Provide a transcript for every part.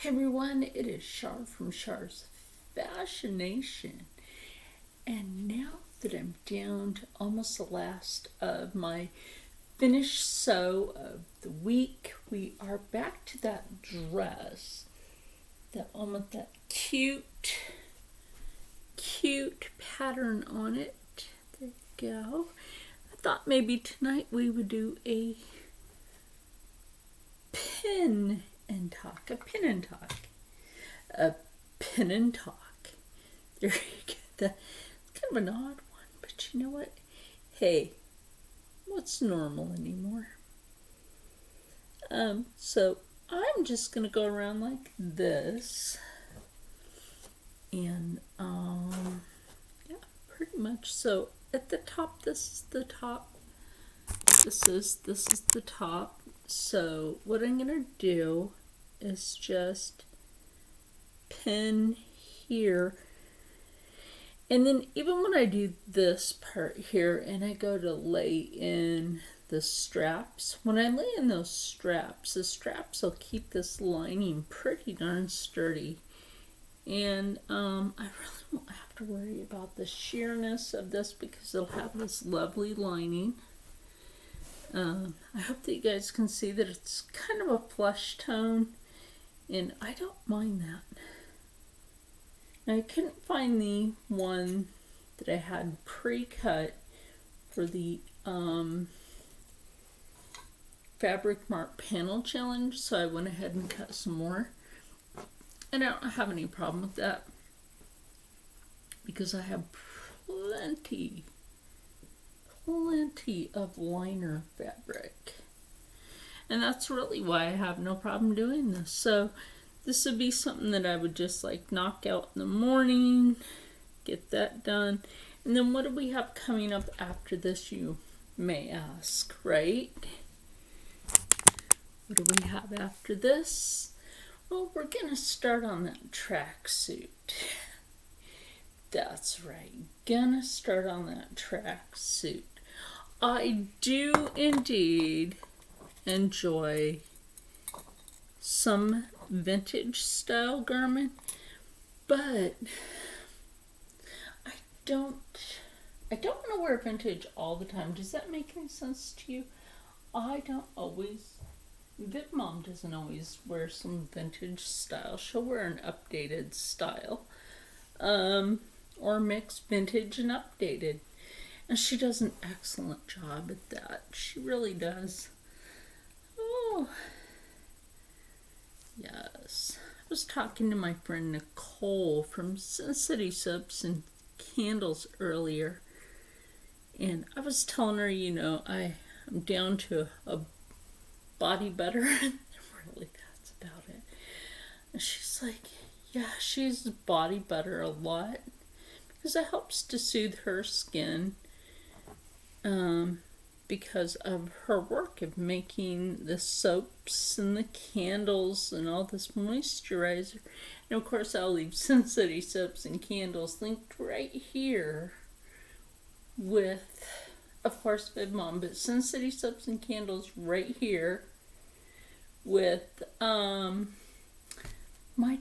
Hey everyone, it is Char from Char's Fascination. And now that I'm down to almost the last of my finished sew of the week, we are back to that dress. That one with that cute pattern on it. There you go. I thought maybe tonight we would do a pin and talk. A pin and talk. There you go. That's kind of an odd one, but you know what? Hey, what's normal anymore? So I'm just gonna go around like this, and yeah, pretty much. So at the top, this is the top. This is the top. So what I'm gonna do is just pin here, and then even when I do this part here and I go to lay in the straps, when I lay in those straps, the straps will keep this lining pretty darn sturdy, and I really won't have to worry about the sheerness of this because it'll have this lovely lining. I hope that you guys can see that it's kind of a flesh tone, and I don't mind that. Now, I couldn't find the one that I had pre-cut for the Fabric Mart Panel Challenge, so I went ahead and cut some more. And I don't have any problem with that because I have plenty of liner fabric, and that's really why I have no problem doing this. So this would be something that I would just like knock out in the morning, get that done. And then what do we have coming up after this, you may ask, right? What do we have after this? Well, we're gonna start on that tracksuit. That's right, gonna start on that tracksuit. I do indeed enjoy some vintage style garment, but I don't want to wear vintage all the time. Does that make any sense to you? I don't always. Vip Mom doesn't always wear some vintage style. She'll wear an updated style, or mix vintage and updated. And she does an excellent job at that. She really does. Oh, yes. I was talking to my friend Nicole from Sin City Soaps and Candles earlier. And I was telling her, I'm down to a body butter. Really, that's about it. And she's like, yeah, she uses body butter a lot because it helps to soothe her skin. Because of her work of making the soaps and the candles and all this moisturizer. And of course I'll leave Sin City Soaps and Candles linked right here with, of course, Vip Mom, but Sin City Soaps and Candles right here with my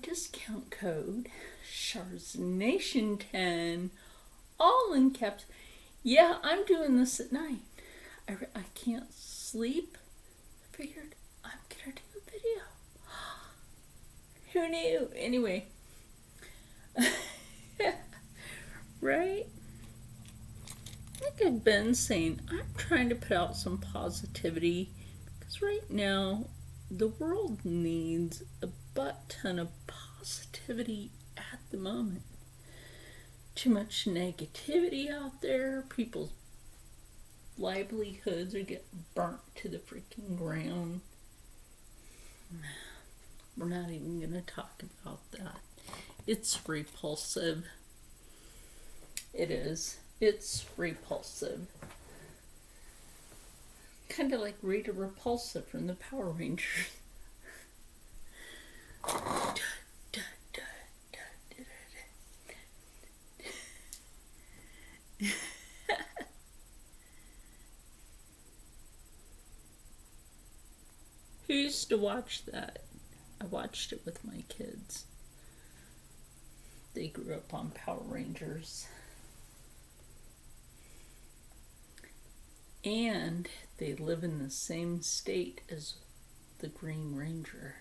discount code SharsNation10, all in caps. Yeah, I'm doing this at night. I can't sleep. I figured I'm gonna do a video. Who knew? Anyway. Right? Like I've been saying, I'm trying to put out some positivity because right now the world needs a butt ton of positivity at the moment. Too much negativity out there. People's livelihoods are getting burnt to the freaking ground. We're not even going to talk about that. It's repulsive. It is. It's repulsive. Kind of like Rita Repulsive from the Power Rangers. Who used to watch that? I watched it with my kids. They grew up on Power Rangers. And they live in the same state as the Green Ranger.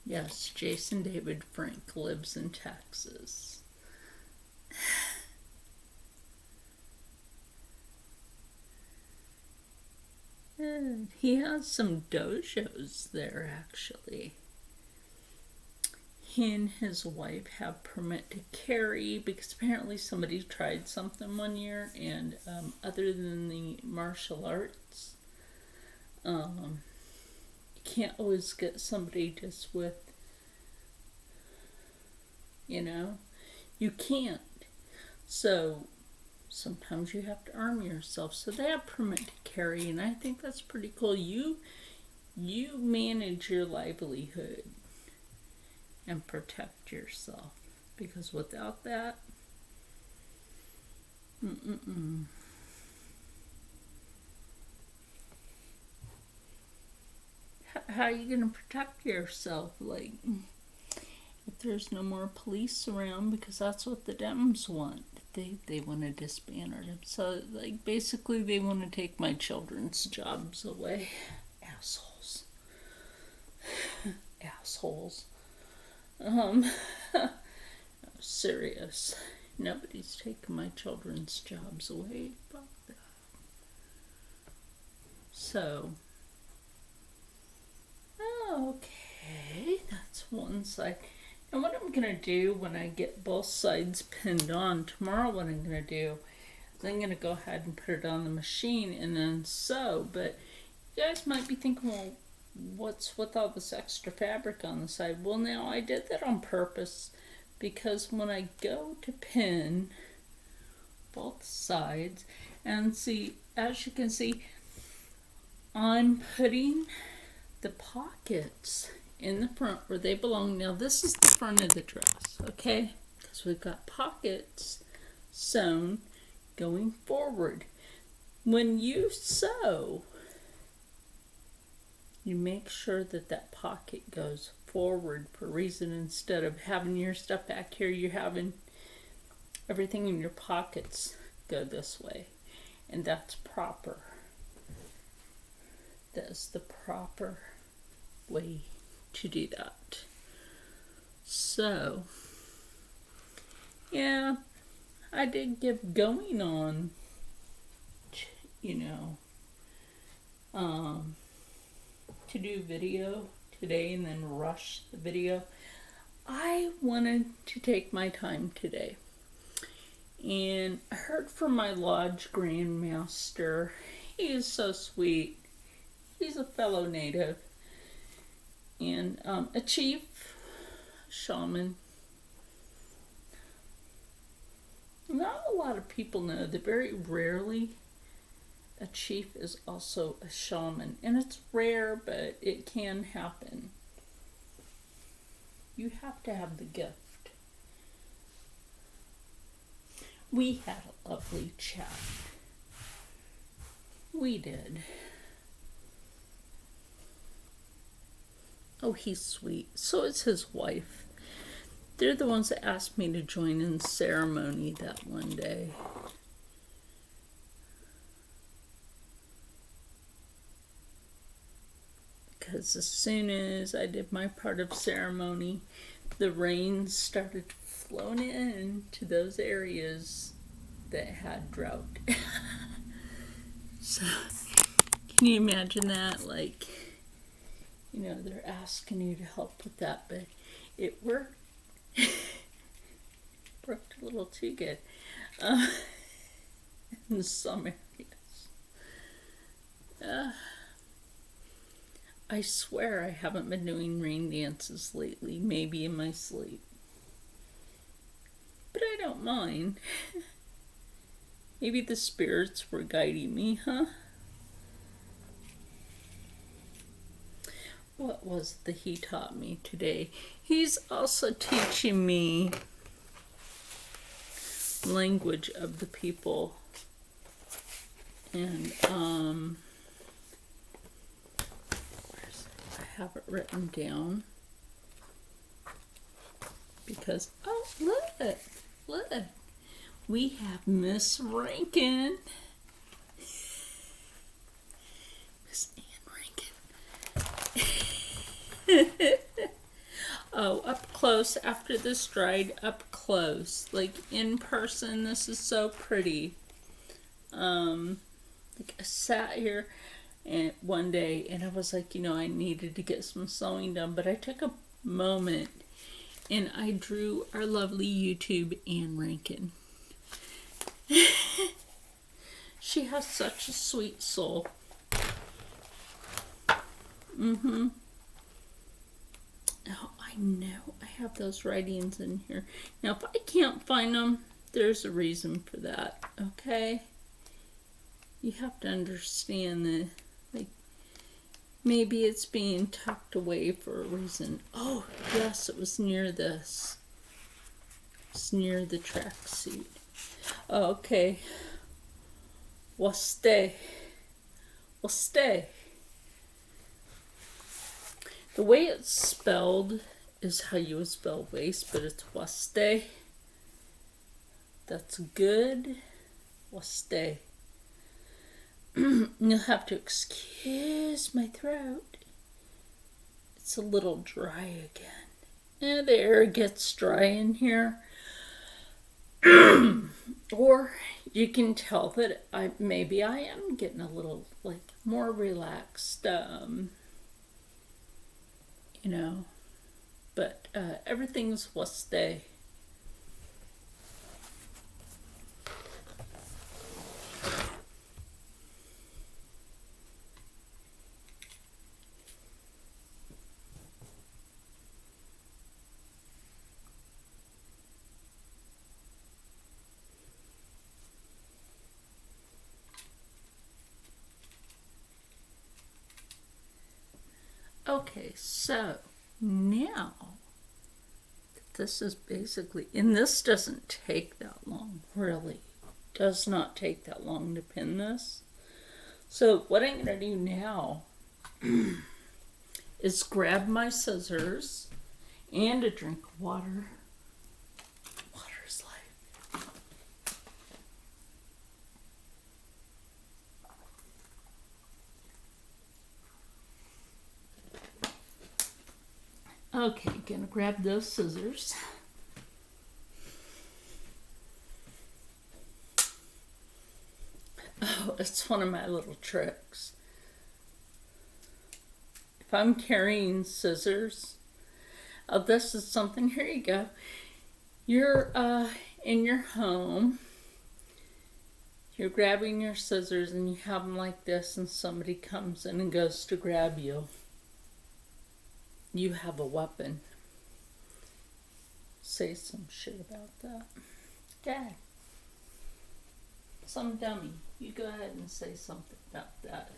Yes, Jason David Frank lives in Texas. And he has some dojos there, actually. He and his wife have permit to carry because apparently somebody tried something one year, and other than the martial arts, you can't always get somebody just with, you can't. So sometimes you have to arm yourself. So they have permit to carry, and I think that's pretty cool. You manage your livelihood and protect yourself, because without that, how are you going to protect yourself? Like, if there's no more police around, because that's what the Dems want. They want to disband them. So, like, basically they want to take my children's jobs away. Assholes. Assholes. Serious. Nobody's taking my children's jobs away. Fuck that. So, okay, that's one side. And what I'm gonna do when I get both sides pinned on tomorrow, what I'm gonna do is I'm gonna go ahead and put it on the machine and then sew. But you guys might be thinking, well, what's with all this extra fabric on the side? Well, now I did that on purpose, because when I go to pin both sides, and see, as you can see, I'm putting the pockets in the front where they belong. Now this is the front of the dress, okay? Because we've got pockets sewn going forward. When you sew, you make sure that that pocket goes forward for a reason. Instead of having your stuff back here, you're having everything in your pockets go this way. And that's proper. That's the proper way to do that. So, yeah, I did get going on, to do video today and then rush the video. I wanted to take my time today. And I heard from my lodge grandmaster. He is so sweet. He's a fellow native. And a chief, shaman. Not a lot of people know that very rarely a chief is also a shaman. And it's rare, but it can happen. You have to have the gift. We had a lovely chat. We did. Oh, he's sweet. So is his wife. They're the ones that asked me to join in the ceremony that one day. Because as soon as I did my part of ceremony, the rain started flowing in to those areas that had drought. So, can you imagine that? Like, they're asking you to help with that, but it worked. Worked a little too good in some areas. I swear I haven't been doing rain dances lately, maybe in my sleep. But I don't mind. Maybe the spirits were guiding me, huh? What was it that he taught me today? He's also teaching me language of the people. And, have it written down. Because, oh, look. We have Miss Rankin. Miss Ann Rankin. Oh, up close after this dried, up close. Like in person, this is so pretty. Like I sat here and one day and I was like, I needed to get some sewing done, but I took a moment and I drew our lovely YouTube Ann Rankin. She has such a sweet soul. Oh, I know. I have those writings in here. Now, if I can't find them, there's a reason for that, okay? You have to understand that, like, maybe it's being tucked away for a reason. Oh, yes, it was near this. It's near the tracksuit. Okay. Waste. The way it's spelled is how you would spell waste, but it's waste. That's good. Waste. You'll have to excuse my throat. It's a little dry again. Yeah, the air gets dry in here. Or you can tell that maybe I am getting a little like more relaxed, but everything's waste. Okay, so now this is basically, and this doesn't take that long, really. Does not take that long to pin this. So what I'm going to do now is grab my scissors and a drink of water. Water is life. Okay, gonna grab those scissors. Oh, it's one of my little tricks. If I'm carrying scissors, oh, this is something, here you go. You're in your home, you're grabbing your scissors and you have them like this and somebody comes in and goes to grab you. You have a weapon. Say some shit about that. Dad. Some dummy. You go ahead and say something about that.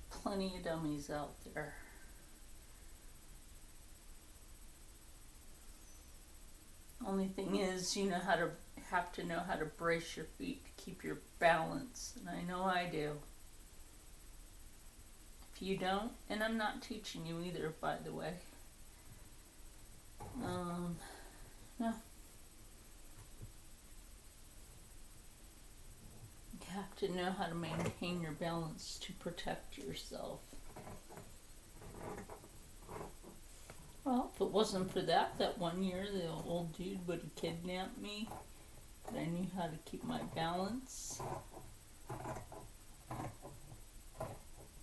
There's plenty of dummies out there. Only thing is, you have to know how to brace your feet to keep your balance, and I know I do. If you don't, and I'm not teaching you either, by the way. No. You have to know how to maintain your balance to protect yourself. Well, if it wasn't for that one year the old dude would have kidnapped me, but I knew how to keep my balance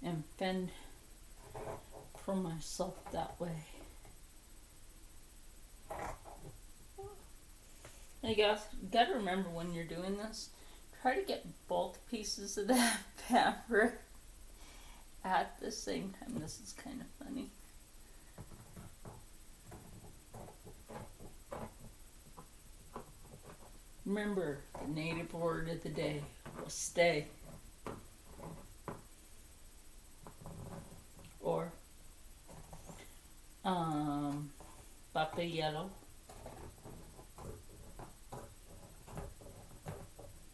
and fend for myself that way. You guys gotta remember when you're doing this, try to get both pieces of that fabric at the same time. This is kind of funny. Remember, the native word of the day was stay. Or Papa Yellow.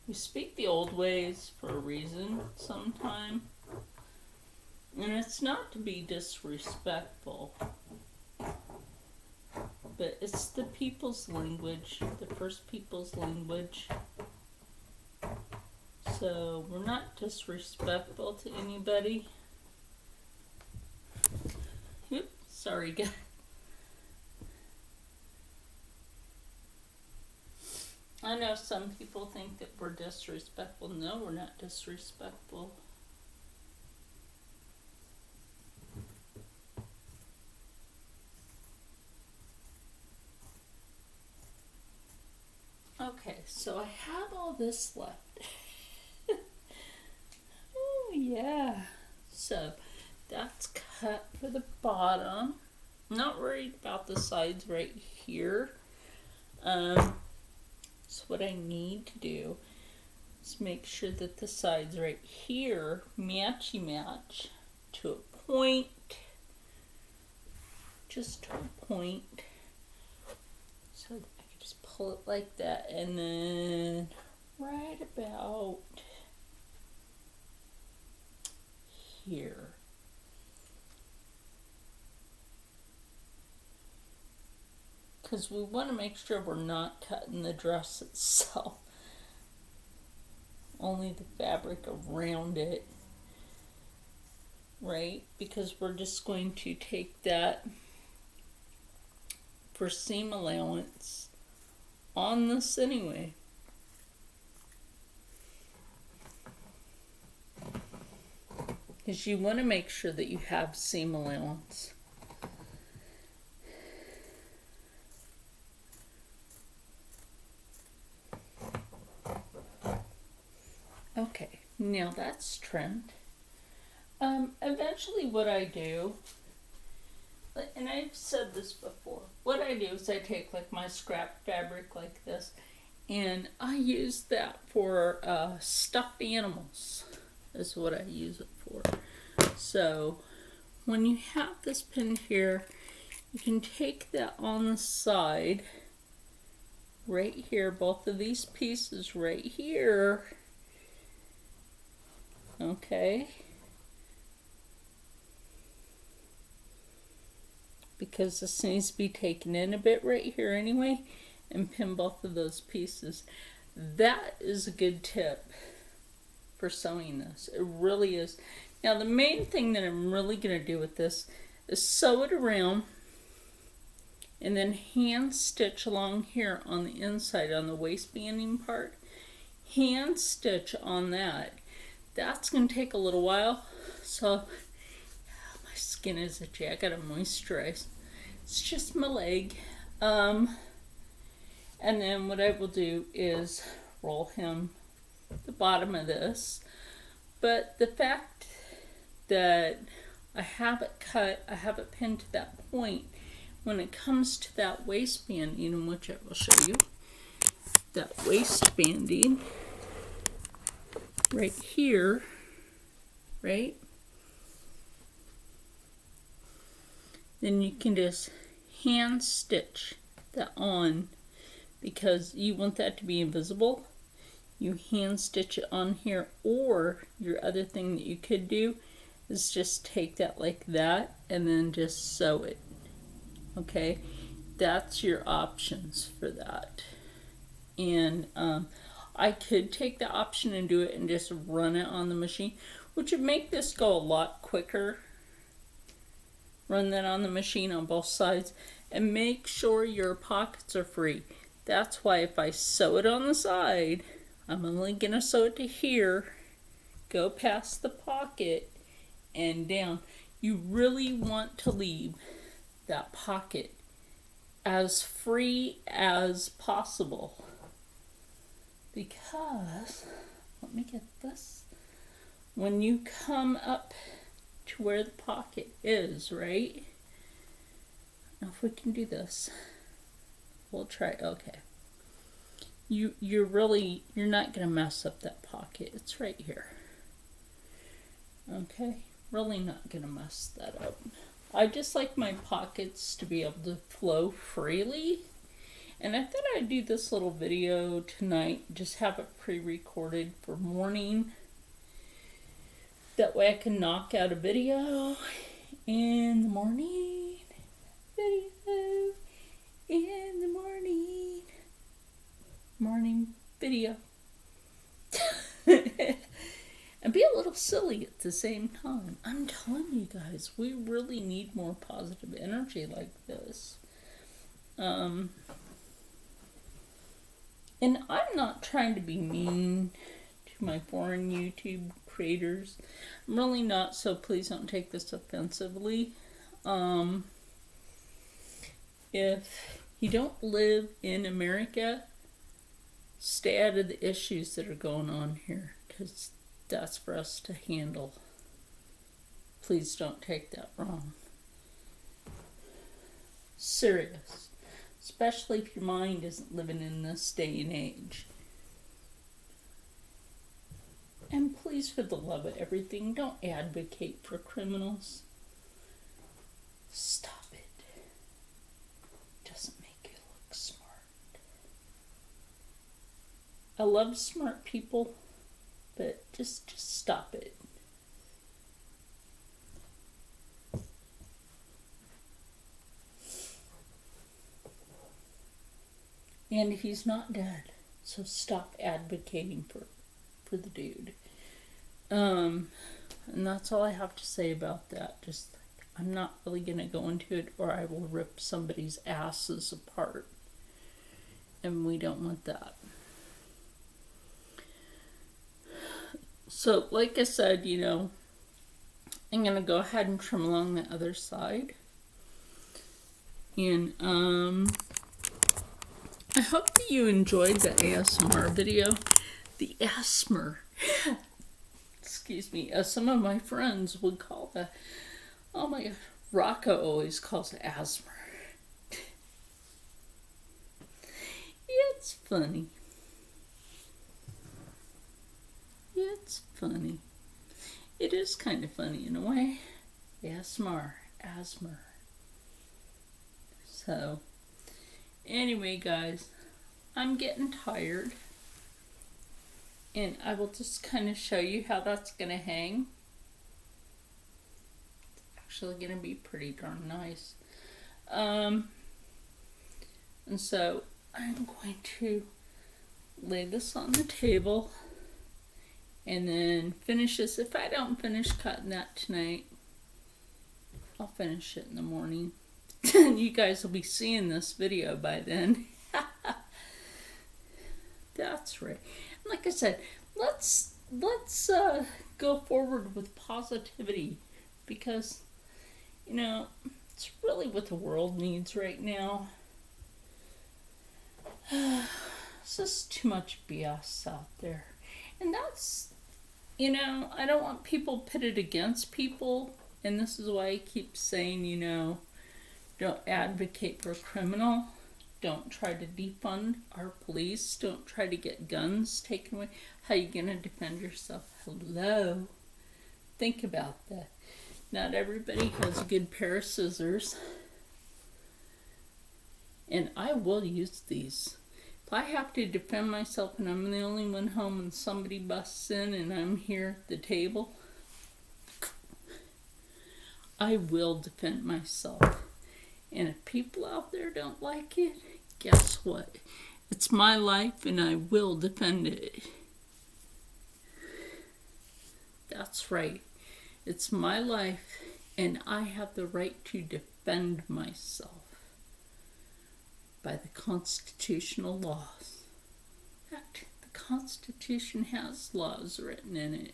We speak the old ways for a reason sometime. And it's not to be disrespectful, but it's the people's language, the first people's language. So we're not disrespectful to anybody. Oops, sorry guys. I know some people think that we're disrespectful. No, we're not disrespectful. Okay, so I have all this left. Oh yeah. So that's cut for the bottom. Not worried about the sides right here. So what I need to do is make sure that the sides right here match to a point. Just to a point. So that I can just pull it like that, and then right about here. Because we want to make sure we're not cutting the dress itself, only the fabric around it, right? Because we're just going to take that for seam allowance on this anyway. Because you want to make sure that you have seam allowance. Okay, now that's trimmed. Eventually what I do, and I've said this before, what I do is I take like my scrap fabric like this, and I use that for stuffed animals, is what I use it for. So when you have this pin here, you can take that on the side, right here, both of these pieces right here, okay, because this needs to be taken in a bit right here anyway, and pin both of those pieces. That is a good tip for sewing this. It really is. Now the main thing that I'm really going to do with this is sew it around and then hand stitch along here on the inside, on the waistbanding part. Hand stitch on that. That's going to take a little while, so my skin is itchy. I gotta moisturize. It's just my leg. And then what I will do is roll him the bottom of this. But the fact that I have it cut, I have it pinned to that point, when it comes to that waistbanding, which I will show you, that waistbanding right here, right? Then you can just hand stitch that on, because you want that to be invisible. You hand stitch it on here, or your other thing that you could do is just take that like that and then just sew it. Okay, that's your options for that. And I could take the option and do it and just run it on the machine, which would make this go a lot quicker. Run that on the machine on both sides and make sure your pockets are free. That's why if I sew it on the side, I'm only going to sew it to here, go past the pocket and down. You really want to leave that pocket as free as possible, because, let me get this, when you come up to where the pocket is, right? Now if we can do this, we'll try. Okay, you're not gonna mess up that pocket. It's right here. Okay, really not gonna mess that up. I just like my pockets to be able to flow freely, and I thought I'd do this little video tonight, just have it pre-recorded for morning. That way I can knock out a video in the morning. Video in the morning. Morning video. And be a little silly at the same time. I'm telling you guys, we really need more positive energy like this. And I'm not trying to be mean to my foreign YouTube creators. I'm really not, so please don't take this offensively. If you don't live in America, stay out of the issues that are going on here, because that's for us to handle. Please don't take that wrong. Serious. Especially if your mind isn't living in this day and age. And please, for the love of everything, don't advocate for criminals. Stop it. It doesn't make you look smart. I love smart people, but just stop it. And he's not dead, so stop advocating for the dude. And that's all I have to say about that. Just, I'm not really going to go into it, or I will rip somebody's asses apart. And we don't want that. So, like I said, you know, I'm going to go ahead and trim along the other side. And, I hope that you enjoyed the ASMR video. The ASMR. Excuse me. As some of my friends would call that. Oh my God. Rocco always calls it ASMR. It's funny. It's funny. It is kind of funny in a way. ASMR. ASMR. So, anyway, guys, I'm getting tired. And I will just kind of show you how that's going to hang. It's actually going to be pretty darn nice. And so I'm going to lay this on the table and then finish this. If I don't finish cutting that tonight, I'll finish it in the morning. You guys will be seeing this video by then. That's right. Like I said, let's go forward with positivity, because, you know, it's really what the world needs right now. It's just too much BS out there. And that's, you know, I don't want people pitted against people. And this is why I keep saying, you know, don't advocate for a criminal. Don't try to defund our police. Don't try to get guns taken away. How are you going to defend yourself? Hello? Think about that. Not everybody has a good pair of scissors. And I will use these. If I have to defend myself and I'm the only one home and somebody busts in and I'm here at the table, I will defend myself. And if people out there don't like it, guess what? It's my life and I will defend it. That's right. It's my life and I have the right to defend myself by the constitutional laws. In fact, the Constitution has laws written in it.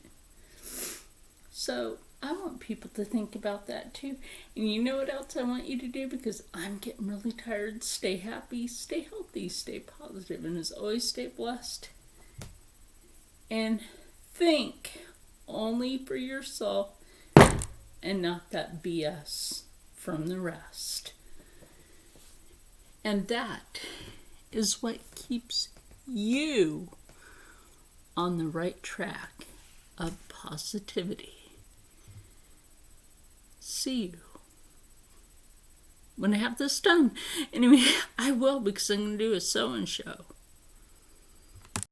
So I want people to think about that too. And you know what else I want you to do? Because I'm getting really tired. Stay happy, stay healthy, stay positive, and as always, stay blessed. And think only for yourself and not that BS from the rest. And that is what keeps you on the right track of positivity. See you when I have this done. Anyway, I will, because I'm going to do a sewing show.